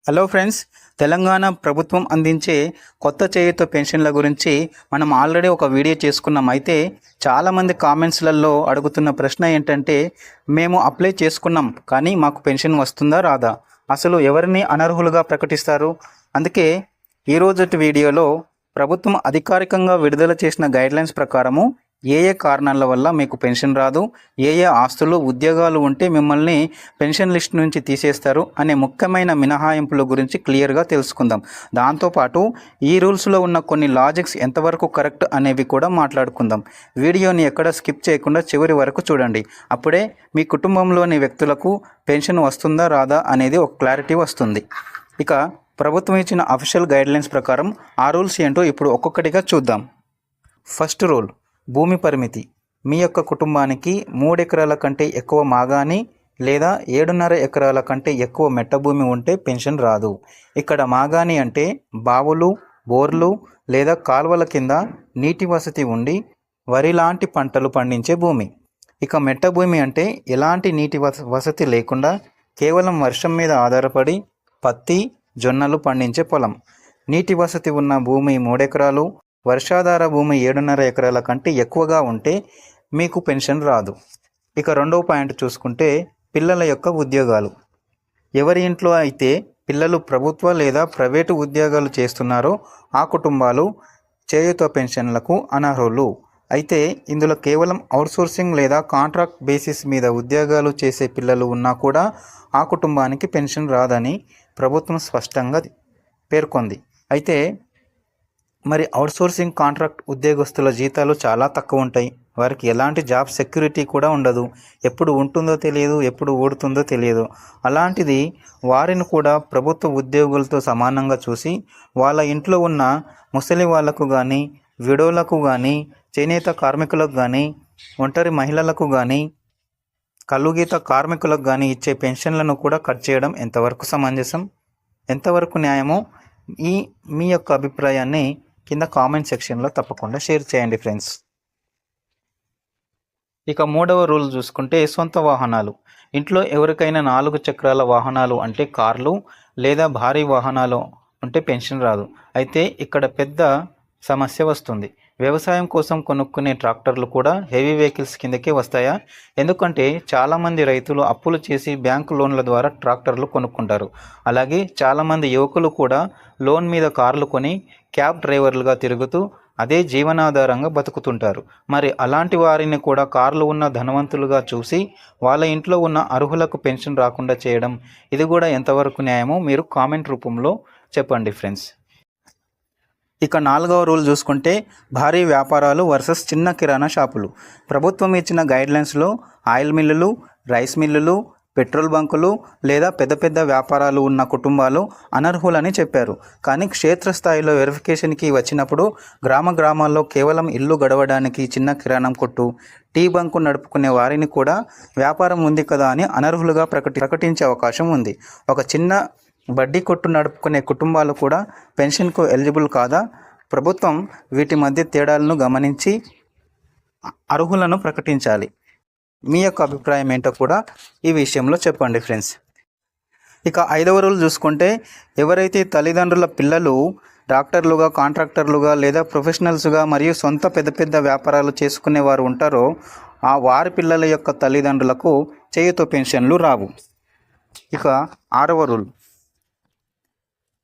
Hello friends, Telangana ప్రభుత్వం అందించే కొత్త చేయూత పెన్షన్ల గురించి మనం ఆల్రెడీ ఒక వీడియో చేసుకున్నాం. అయితే చాలామంది కామెంట్స్లలో అడుగుతున్న ప్రశ్న ఏంటంటే, మేము అప్లై చేసుకున్నాం కానీ మాకు పెన్షన్ వస్తుందా రాదా, అసలు ఎవరిని అనర్హులుగా ప్రకటిస్తారు? అందుకే ఈరోజు వీడియోలో ప్రభుత్వం అధికారికంగా విడుదల చేసిన గైడ్లైన్స్ ప్రకారము ఏ కారణాల వల్ల మీకు పెన్షన్ రాదు, ఏ ఆస్తులు ఉద్యోగాలు ఉంటే మిమ్మల్ని పెన్షన్ లిస్ట్ నుంచి తీసేస్తారు అనే ముఖ్యమైన మినహాయింపుల గురించి క్లియర్గా తెలుసుకుందాం. దాంతోపాటు ఈ రూల్స్లో ఉన్న కొన్ని లాజిక్స్ ఎంతవరకు కరెక్ట్ అనేవి కూడా మాట్లాడుకుందాం. వీడియోని ఎక్కడ స్కిప్ చేయకుండా చివరి వరకు చూడండి. అప్పుడే మీ కుటుంబంలోని వ్యక్తులకు పెన్షన్ వస్తుందా రాదా అనేది ఒక క్లారిటీ వస్తుంది. ఇక ప్రభుత్వం ఇచ్చిన అఫీషియల్ గైడ్లైన్స్ ప్రకారం ఆ రూల్స్ ఏంటో ఇప్పుడు ఒక్కొక్కటిగా చూద్దాం. ఫస్ట్ రూల్, భూమి పరిమితి. మీ యొక్క కుటుంబానికి 3 ఎకరాల కంటే ఎక్కువ మాగాని లేదా 7.5 ఎకరాల కంటే ఎక్కువ మెట్ట భూమి ఉంటే పెన్షన్ రాదు. ఇక్కడ మాగాని అంటే బావులు, బోర్లు లేదా కాల్వల కింద నీటి వసతి ఉండి వరి లాంటి పంటలు పండించే భూమి. ఇక మెట్ట భూమి అంటే ఎలాంటి నీటి వసతి లేకుండా కేవలం వర్షం మీద ఆధారపడి పత్తి, జొన్నలు పండించే పొలం. నీటి వసతి ఉన్న భూమి 3 ఎకరాలు, వర్షాధార భూమి 7.5 ఎకరాల కంటే ఎక్కువగా ఉంటే మీకు పెన్షన్ రాదు. ఇక రెండవ పాయింట్ చూసుకుంటే పిల్లల యొక్క ఉద్యోగాలు. ఎవరి ఇంట్లో అయితే పిల్లలు ప్రభుత్వ లేదా ప్రైవేటు ఉద్యోగాలు చేస్తున్నారో ఆ కుటుంబాలు చేయూత పెన్షన్లకు అనర్హులు. అయితే ఇందులో కేవలం అవుట్సోర్సింగ్ లేదా కాంట్రాక్ట్ బేసిస్ మీద ఉద్యోగాలు చేసే పిల్లలు ఉన్నా కూడా ఆ కుటుంబానికి పెన్షన్ రాదని ప్రభుత్వం స్పష్టంగా పేర్కొంది. అయితే మరి అవుట్సోర్సింగ్ కాంట్రాక్ట్ ఉద్యోగస్తుల జీతాలు చాలా తక్కువ ఉంటాయి. వారికి ఎలాంటి జాబ్ సెక్యూరిటీ కూడా ఉండదు. ఎప్పుడు ఉంటుందో తెలియదు, ఎప్పుడు ఊడుతుందో తెలియదు. అలాంటిది వారిని కూడా ప్రభుత్వ ఉద్యోగులతో సమానంగా చూసి వాళ్ళ ఇంట్లో ఉన్న ముసలి వాళ్లకు కానీ, విడోలకు కానీ, చేనేత కార్మికులకు కానీ, ఒంటరి మహిళలకు కానీ, కల్లుగీత కార్మికులకు కానీ ఇచ్చే పెన్షన్లను కూడా కట్ చేయడం ఎంతవరకు సమంజసం, ఎంతవరకు న్యాయమో మీ యొక్క అభిప్రాయాన్ని కింద కామెంట్ సెక్షన్లో తప్పకుండా షేర్ చేయండి ఫ్రెండ్స్. ఇక మూడవ రూల్ చూసుకుంటే సొంత వాహనాలు. ఇంట్లో ఎవరికైనా 4 చక్రాల వాహనాలు అంటే కార్లు లేదా భారీ వాహనాలు ఉంటే పెన్షన్ రాదు. అయితే ఇక్కడ పెద్ద సమస్య వస్తుంది. వ్యవసాయం కోసం కొనుక్కునే ట్రాక్టర్లు కూడా హెవీ వెహికల్స్ కిందకే వస్తాయా? ఎందుకంటే చాలామంది రైతులు అప్పులు చేసి బ్యాంకు లోన్ల ద్వారా ట్రాక్టర్లు కొనుక్కుంటారు. అలాగే చాలామంది యువకులు కూడా లోన్ మీద కార్లు కొని క్యాబ్ డ్రైవర్లుగా తిరుగుతూ అదే జీవనాధారంగా బతుకుతుంటారు. మరి అలాంటి వారిని కూడా కార్లు ఉన్న ధనవంతులుగా చూసి వాళ్ళ ఇంట్లో ఉన్న అర్హులకు పెన్షన్ రాకుండా చేయడం, ఇది కూడా ఎంతవరకు న్యాయమో మీరు కామెంట్ రూపంలో చెప్పండి ఫ్రెండ్స్. ఇక 4వ రూల్ చూసుకుంటే భారీ వ్యాపారాలు వర్సెస్ చిన్న కిరాణా షాపులు. ప్రభుత్వం ఇచ్చిన గైడ్లైన్స్లో ఆయిల్ మిల్లులు, రైస్ మిల్లులు, పెట్రోల్ బంకులు లేదా పెద్ద పెద్ద వ్యాపారాలు ఉన్న కుటుంబాలు అనర్హులని చెప్పారు. కానీ క్షేత్రస్థాయిలో వెరిఫికేషన్కి వచ్చినప్పుడు గ్రామాల్లో కేవలం ఇల్లు గడవడానికి చిన్న కిరాణం కొట్టు, టీ బంకు నడుపుకునే వారిని కూడా వ్యాపారం ఉంది కదా అని అనర్హులుగా ప్రకటించే అవకాశం ఉంది. ఒక చిన్న బడ్డీ కొట్టు నడుపుకునే కుటుంబాలు కూడా పెన్షన్కు ఎలిజిబుల్ కాదా? ప్రభుత్వం వీటి మధ్య తేడాలను గమనించి అర్హులను ప్రకటించాలి. మీ యొక్క అభిప్రాయం ఏంటో కూడా ఈ విషయంలో చెప్పండి ఫ్రెండ్స్. ఇక 5వ రూల్ చూసుకుంటే ఎవరైతే తల్లిదండ్రుల పిల్లలు డాక్టర్లుగా, కాంట్రాక్టర్లుగా లేదా ప్రొఫెషనల్స్గా మరియు సొంత పెద్ద వ్యాపారాలు చేసుకునే వారు ఉంటారో ఆ వారి పిల్లల యొక్క తల్లిదండ్రులకు చేయూత పెన్షన్లు రావు. ఇక 6వ రూల్,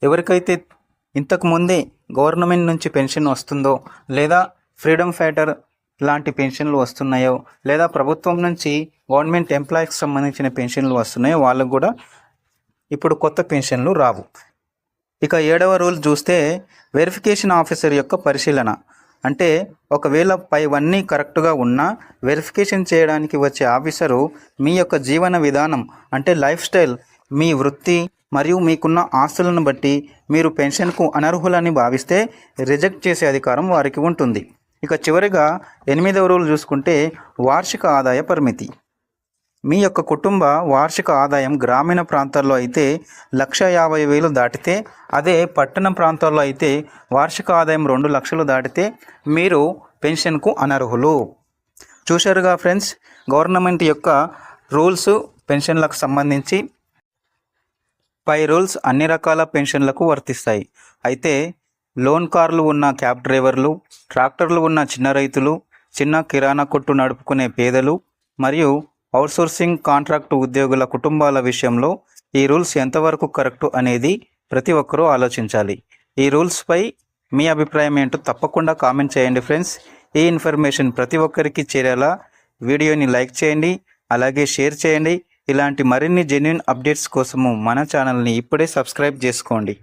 ఎవరికైతే ఇంతకుముందే గవర్నమెంట్ నుంచి పెన్షన్ వస్తుందో లేదా ఫ్రీడమ్ ఫైటర్ లాంటి పెన్షన్లు వస్తున్నాయో లేదా ప్రభుత్వం నుంచి గవర్నమెంట్ ఎంప్లాయీస్కి సంబంధించిన పెన్షన్లు వస్తున్నాయో వాళ్ళకు కూడా ఇప్పుడు కొత్త పెన్షన్లు రావు. ఇక 7వ రూల్ చూస్తే వెరిఫికేషన్ ఆఫీసర్ యొక్క పరిశీలన. అంటే ఒకవేళ పైవన్నీ కరెక్ట్గా ఉన్నా వెరిఫికేషన్ చేయడానికి వచ్చే ఆఫీసరు మీ యొక్క జీవన విధానం అంటే లైఫ్ స్టైల్, మీ వృత్తి మరియు మీకున్న ఆస్తులను బట్టి మీరు పెన్షన్కు అనర్హులని భావిస్తే రిజెక్ట్ చేసే అధికారం వారికి ఉంటుంది. ఇక చివరిగా 8వ రూల్ చూసుకుంటే వార్షిక ఆదాయ పరిమితి. మీ యొక్క కుటుంబ వార్షిక ఆదాయం గ్రామీణ ప్రాంతాల్లో అయితే 1,50,000 దాటితే, అదే పట్టణ ప్రాంతాల్లో అయితే వార్షిక ఆదాయం 2 లక్షలు దాటితే మీరు పెన్షన్కు అనర్హులు. చూశారుగా ఫ్రెండ్స్, గవర్నమెంట్ యొక్క రూల్స్ పెన్షన్లకు సంబంధించి. పై రూల్స్ అన్ని రకాల పెన్షన్లకు వర్తిస్తాయి. అయితే లోన్ కార్లు ఉన్న క్యాబ్ డ్రైవర్లు, ట్రాక్టర్లు ఉన్న చిన్న రైతులు, చిన్న కిరాణా కొట్టు నడుపుకునే పేదలు మరియు అవుట్సోర్సింగ్ కాంట్రాక్టు ఉద్యోగుల కుటుంబాల విషయంలో ఈ రూల్స్ ఎంతవరకు కరెక్టు అనేది ప్రతి ఒక్కరూ ఆలోచించాలి. ఈ రూల్స్పై మీ అభిప్రాయం ఏంటో తప్పకుండా కామెంట్ చేయండి ఫ్రెండ్స్. ఈ ఇన్ఫర్మేషన్ ప్రతి ఒక్కరికి చేరేలా వీడియోని లైక్ చేయండి, అలాగే షేర్ చేయండి. ఇలాంటి మరిన్ని జెన్యూన్ అప్డేట్స్ కోసము మన ఛానల్ని ఇప్పుడే సబ్స్క్రైబ్ చేసుకోండి.